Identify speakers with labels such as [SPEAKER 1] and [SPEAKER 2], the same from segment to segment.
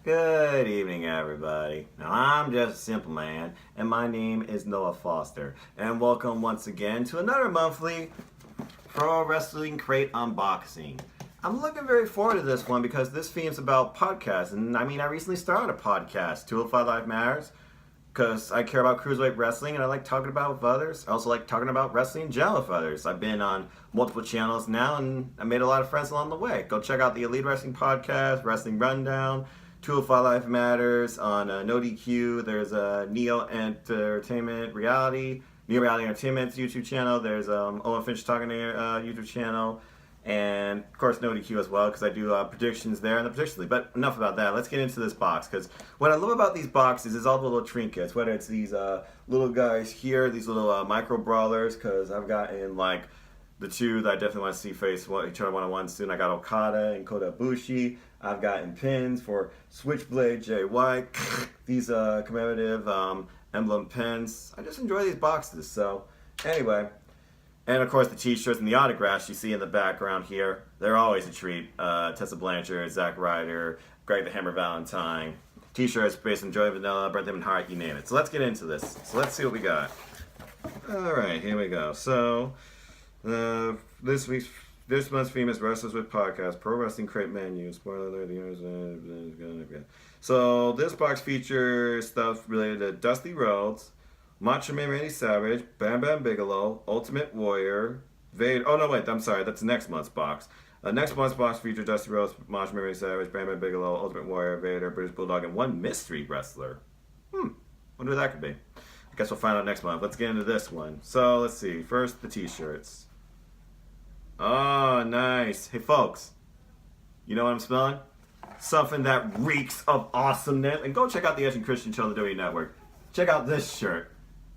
[SPEAKER 1] Good evening, everybody. Now, I'm just a simple man, and my name is Noah Foster. And welcome once again to another monthly Pro Wrestling Crate unboxing. I'm looking very forward to this one because this theme's about podcasts. And I recently started a podcast, 205 Live Matters, because I care about cruiserweight wrestling and I like talking about it with others. I also like talking about wrestling in general with others. I've been on multiple channels now and I made a lot of friends along the way. Go check out the Elite Wrestling Podcast, Wrestling Rundown, 205 Live Matters on No DQ. There's Neo Entertainment Reality, Neo Reality Entertainment's YouTube channel. There's Owen Finch Talking YouTube channel. And of course No DQ as well, because I do predictions there in the Predictions League. But enough about that. Let's get into this box, because what I love about these boxes is all the little trinkets. Whether it's these little guys here, these little micro brawlers, because I've gotten like the two that I definitely want to see face each other one-on-one soon. I got Okada and Kota Ibushi. I've gotten pins for Switchblade, Jay White. These commemorative emblem pins. I just enjoy these boxes. So anyway. And of course the t-shirts and the autographs you see in the background here, they're always a treat. Tessa Blanchard, Zack Ryder, Greg the Hammer Valentine. T-shirts based on Joey Vanilla, Bret Hart, Hart, you name it. So let's get into this. So let's see what we got. Alright, here we go. So, this month's famous wrestlers with podcast, Pro Wrestling Crate menu. Spoiler alert, so this box features stuff related to Dusty Rhodes, Macho Man Randy Savage, Bam Bam Bigelow, Ultimate Warrior, Vader. Oh, no, wait, I'm sorry. That's next month's box. Next month's box features Dusty Rhodes, Macho Man Randy Savage, Bam Bam Bigelow, Ultimate Warrior, Vader, British Bulldog, and one mystery wrestler. Wonder who that could be. I guess we'll find out next month. Let's get into this one. So, let's see. First, the t-shirts. Oh, nice. Hey, folks. You know what I'm smelling? Something that reeks of awesomeness. And go check out the Edge and Christian show on the WWE Network. Check out this shirt.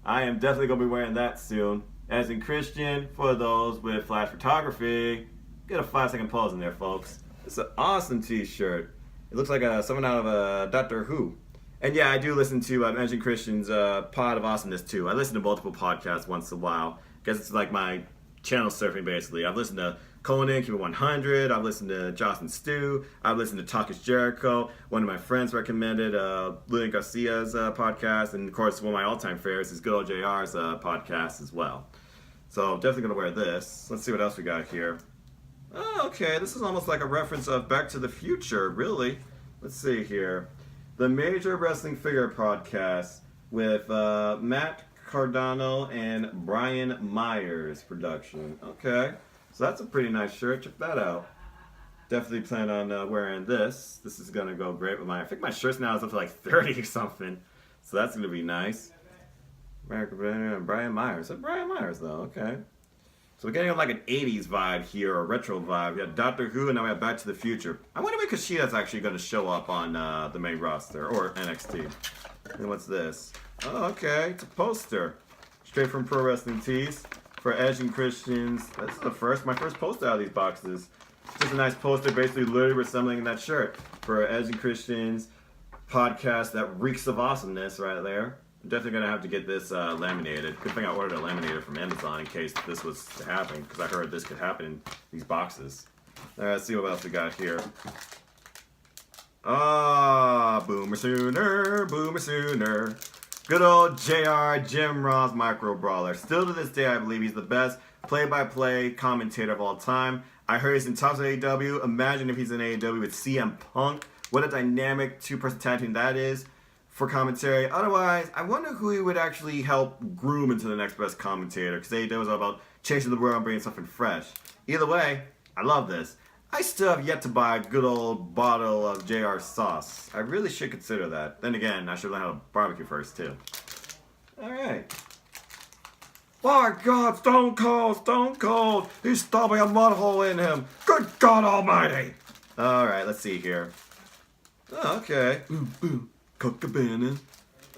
[SPEAKER 1] I am definitely going to be wearing that soon. As in Christian, for those with flash photography, get a 5-second pause in there, folks. It's an awesome t-shirt. It looks like something out of Doctor Who. And yeah, I do listen to Edge and Christian's Pod of Awesomeness too. I listen to multiple podcasts once in a while. I guess it's like my channel surfing basically. I've listened to Conan, Keep It 100. I've listened to Jocelyn Stew. I've listened to Talk is Jericho. One of my friends recommended Lillian Garcia's podcast. And of course, one of my all-time favorites is good old JR's podcast as well. So definitely going to wear this. Let's see what else we got here. Oh, okay, this is almost like a reference of Back to the Future, really. Let's see here. The Major Wrestling Figure Podcast with Matt Cardano and Brian Myers production. Okay. So that's a pretty nice shirt. Check that out. Definitely plan on wearing this. This is going to go great with I think my shirts now is up to like 30 or something. So that's going to be nice. America and Brian Myers. That's Brian Myers though. Okay. So we're getting like an 80s vibe here, or retro vibe. We got Doctor Who and now we have Back to the Future. I wonder when Kushida's actually going to show up on the main roster, or NXT. And what's this? Oh, okay. It's a poster. Straight from Pro Wrestling Tees. For Edge and Christians. This is my first poster out of these boxes. Just a nice poster, basically literally resembling that shirt. For Edge and Christians podcast that reeks of awesomeness right there. I'm definitely going to have to get this laminated. Good thing I ordered a laminator from Amazon in case this was to happen, because I heard this could happen in these boxes. Alright, let's see what else we got here. Boomer Sooner, Boomer Sooner. Good old JR, Jim Ross micro brawler. Still to this day, I believe he's the best play-by-play commentator of all time. I heard he's in top of AEW. Imagine if he's in AEW with CM Punk. What a dynamic two-person tag team that is for commentary. Otherwise, I wonder who he would actually help groom into the next best commentator, because AEW is all about changing the world and bringing something fresh. Either way, I love this. I still have yet to buy a good old bottle of JR sauce. I really should consider that. Then again, I should learn how to barbecue first, too. Alright. My God, Stone Cold! He's stomping a mud hole in him! Good God Almighty! Alright, let's see here. Oh, okay. Ooh, Colt Cabana.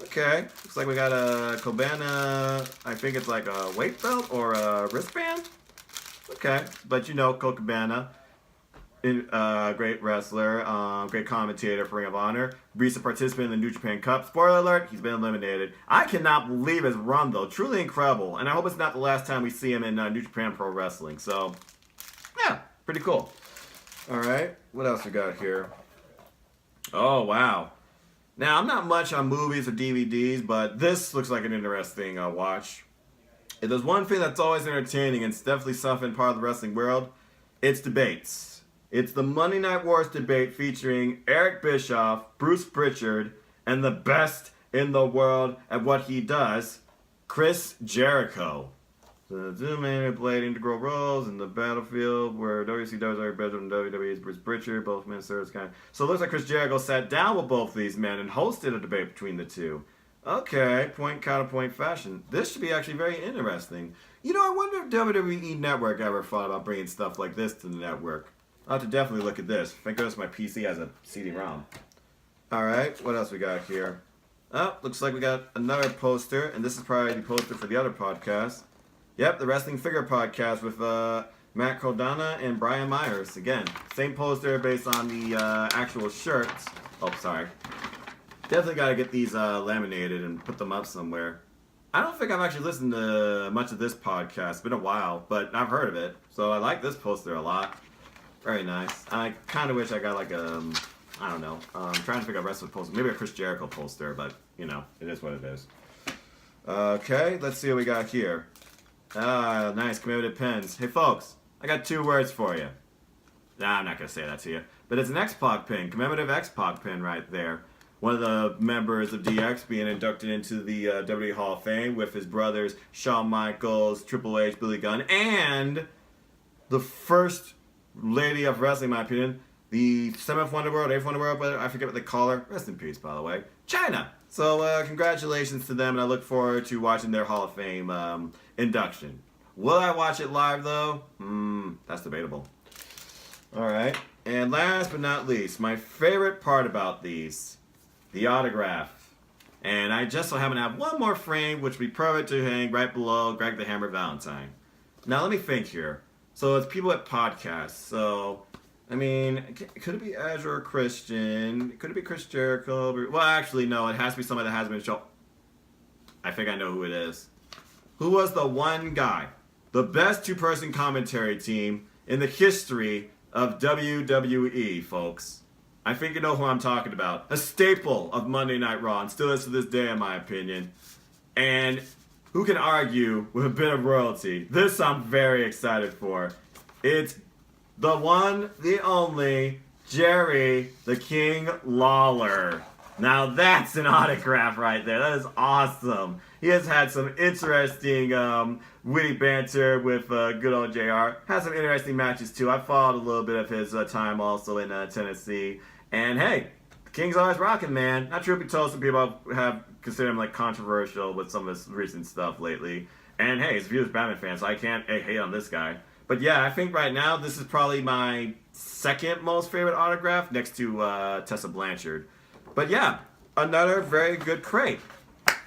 [SPEAKER 1] Okay, looks like we got a Cabana, I think it's like a weight belt or a wristband? Okay, but you know Colt Cabana. Great wrestler, great commentator for Ring of Honor, recent participant in the New Japan Cup. Spoiler alert, he's been eliminated. I cannot believe his run, though. Truly incredible. And I hope it's not the last time we see him in New Japan Pro Wrestling. So, yeah, pretty cool. All right, what else we got here? Oh, wow. Now, I'm not much on movies or DVDs, but this looks like an interesting watch. If there's one thing that's always entertaining and it's definitely something part of the wrestling world, it's debates. It's the Monday Night Wars debate featuring Eric Bischoff, Bruce Pritchard, and the best in the world at what he does, Chris Jericho. The two men played integral roles in the battlefield where WCW Eric Bischoff and WWE's Bruce Pritchard, both men served as kind. So it looks like Chris Jericho sat down with both of these men and hosted a debate between the two. Okay, point counterpoint fashion. This should be actually very interesting. You know, I wonder if WWE Network ever thought about bringing stuff like this to the network. I'll have to definitely look at this. Thank goodness my PC has a CD-ROM. Alright, what else we got here? Oh, looks like we got another poster, and this is probably the poster for the other podcast. Yep, the Wrestling Figure Podcast with Matt Cardona and Brian Myers. Again, same poster based on the actual shirts. Oh, sorry. Definitely got to get these laminated and put them up somewhere. I don't think I've actually listened to much of this podcast. It's been a while, but I've heard of it. So I like this poster a lot. Very nice. I kind of wish I got like a, I don't know. I'm trying to figure out wrestling poster. Maybe a Chris Jericho poster, but, you know, it is what it is. Okay, let's see what we got here. Ah, nice, commemorative pins. Hey, folks, I got 2 words for you. Nah, I'm not going to say that to you. But it's an X-Pac pin, commemorative X-Pac pin right there. One of the members of DX being inducted into the WWE Hall of Fame with his brothers Shawn Michaels, Triple H, Billy Gunn, and the first lady of wrestling, in my opinion, the 7th Wonder World, 8th Wonder World, but I forget what they call her. Rest in peace, by the way. Chyna. So congratulations to them, and I look forward to watching their Hall of Fame induction. Will I watch it live, though? That's debatable. All right. And last but not least, my favorite part about these, the autograph. And I just so happen to have one more frame, which would be perfect to hang right below Greg the Hammer Valentine. Now, let me think here. So it's people at podcasts. So, I mean, could it be Azure or Christian? Could it be Chris Jericho? Well, actually, no. It has to be somebody that has been shown. I think I know who it is. Who was the one guy, the best 2-person commentary team in the history of WWE, folks? I think you know who I'm talking about. A staple of Monday Night Raw, and still is to this day, in my opinion. And who can argue with a bit of royalty? This I'm very excited for. It's the one, the only, Jerry the King Lawler. Now that's an autograph right there. That is awesome. He has had some interesting witty banter with good old JR. Has some interesting matches too. I followed a little bit of his time also in Tennessee. And hey, the King's always rocking, man. Not truth be told, some people have considered him like controversial with some of his recent stuff lately. And hey, he's a huge Batman fan, so I can't hate on this guy. But yeah, I think right now this is probably my 2nd most favorite autograph next to Tessa Blanchard. But yeah, another very good crate.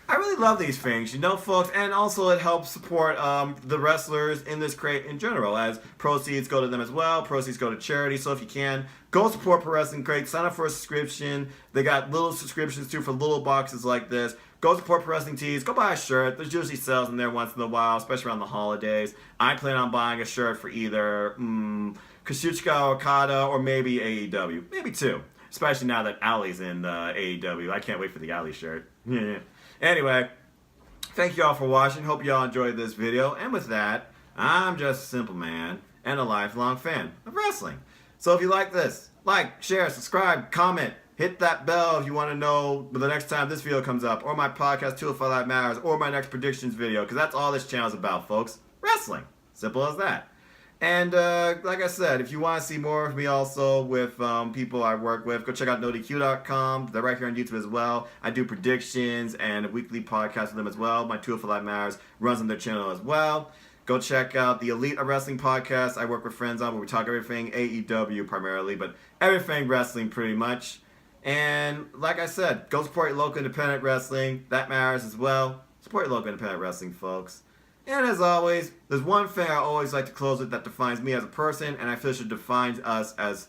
[SPEAKER 1] I really love these things, you know, folks, and also it helps support the wrestlers in this crate in general, as proceeds go to them as well. Proceeds go to charity, so if you can, go support Pro Wrestling Crate. Sign up for a subscription. They got little subscriptions too for little boxes like this. Go support Pro Wrestling Tees. Go buy a shirt. There's usually sales in there once in a while, especially around the holidays. I plan on buying a shirt for either Kazuchika Okada or maybe AEW. Maybe 2. Especially now that Ali's in AEW. I can't wait for the Ali shirt. Anyway, thank you all for watching. Hope you all enjoyed this video. And with that, I'm just a simple man and a lifelong fan of wrestling. So if you like this, like, share, subscribe, comment, hit that bell if you want to know the next time this video comes up, or my podcast, 205 Live Matters, or my next predictions video, because that's all this channel is about, folks. Wrestling. Simple as that. And like I said, if you want to see more of me also with people I work with, go check out NoDQ.com. They're right here on YouTube as well. I do predictions and a weekly podcast with them as well. My 205 Live Matters runs on their channel as well. Go check out the Elite of Wrestling podcast I work with friends on, where we talk everything AEW primarily, but everything wrestling pretty much. And like I said, go support your local independent wrestling. That matters as well. Support your local independent wrestling, folks. And as always, there's one thing I always like to close with that defines me as a person, and I feel should define us as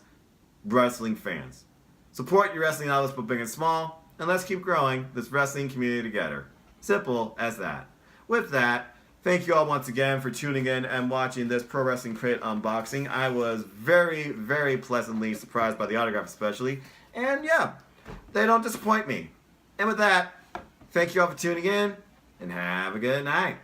[SPEAKER 1] wrestling fans. Support your wrestling outlets, both big and small, and let's keep growing this wrestling community together. Simple as that. With that, thank you all once again for tuning in and watching this Pro Wrestling Crate unboxing. I was very, very pleasantly surprised by the autograph especially. And yeah, they don't disappoint me. And with that, thank you all for tuning in, and have a good night.